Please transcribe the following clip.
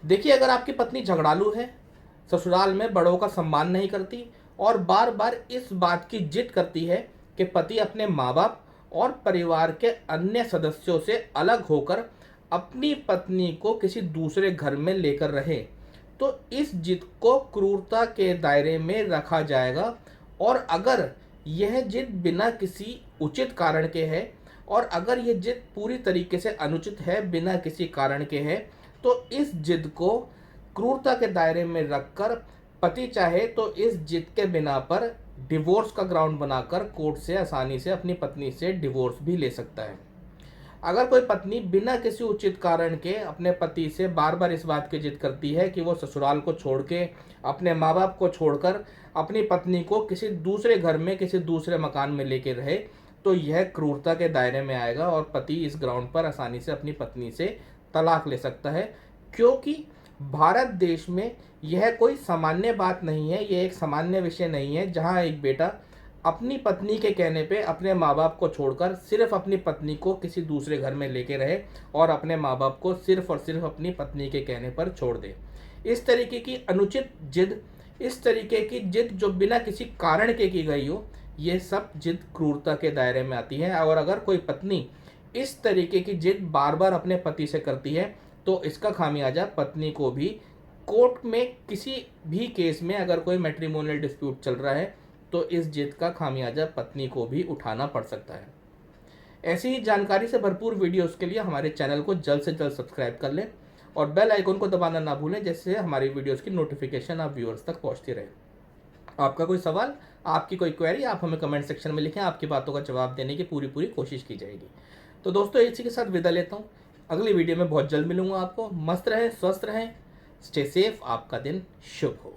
देखिए, अगर आपकी पत्नी झगड़ालू है, ससुराल में बड़ों का सम्मान नहीं करती और बार बार इस बात की जिद करती है कि पति अपने माँ बाप और परिवार के अन्य सदस्यों से अलग होकर अपनी पत्नी को किसी दूसरे घर में लेकर रहे, तो इस जिद को क्रूरता के दायरे में रखा जाएगा। और अगर यह जिद बिना किसी उचित कारण के है, और अगर यह जिद पूरी तरीके से अनुचित है, बिना किसी कारण के है, तो इस जिद को क्रूरता के दायरे में रखकर पति चाहे तो इस जिद के बिना पर डिवोर्स का ग्राउंड बनाकर कोर्ट से आसानी से अपनी पत्नी से डिवोर्स भी ले सकता है। अगर कोई पत्नी बिना किसी उचित कारण के अपने पति से बार बार इस बात की जिद करती है कि वो ससुराल को छोड़ के, अपने माँ बाप को छोड़कर अपनी पत्नी को किसी दूसरे घर में, किसी दूसरे मकान में लेके रहे, तो यह क्रूरता के दायरे में आएगा और पति इस ग्राउंड पर आसानी से अपनी पत्नी से तलाक ले सकता है। क्योंकि भारत देश में यह कोई सामान्य बात नहीं है, यह एक सामान्य विषय नहीं है जहां एक बेटा अपनी पत्नी के कहने पे अपने माँ बाप को छोड़कर सिर्फ अपनी पत्नी को किसी दूसरे घर में लेके रहे और अपने माँ बाप को सिर्फ और सिर्फ अपनी पत्नी के कहने पर छोड़ दे। इस तरीके की अनुचित जिद, इस तरीके की जिद जो बिना किसी कारण के की गई हो, ये सब जिद क्रूरता के दायरे में आती है। और अगर कोई पत्नी इस तरीके की जिद बार बार अपने पति से करती है, तो इसका खामियाजा पत्नी को भी कोर्ट में किसी भी केस में, अगर कोई मैट्रिमोनियल डिस्प्यूट चल रहा है, तो इस जिद का खामियाजा पत्नी को भी उठाना पड़ सकता है। ऐसी ही जानकारी से भरपूर वीडियोस के लिए हमारे चैनल को जल्द से जल्द सब्सक्राइब कर लें और बेल आइकन को दबाना ना भूलें, जिससे हमारी वीडियोस की नोटिफिकेशन आप व्यूअर्स तक पहुंचती रहे। आपका कोई सवाल, आपकी कोई क्वेरी, आप हमें कमेंट सेक्शन में लिखें, आपकी बातों का जवाब देने की पूरी पूरी कोशिश की जाएगी। तो दोस्तों, इसी के साथ विदा लेता हूँ। अगली वीडियो में बहुत जल्द मिलूंगा आपको। मस्त रहें, स्वस्थ रहें, स्टे सेफ, आपका दिन शुभ हो।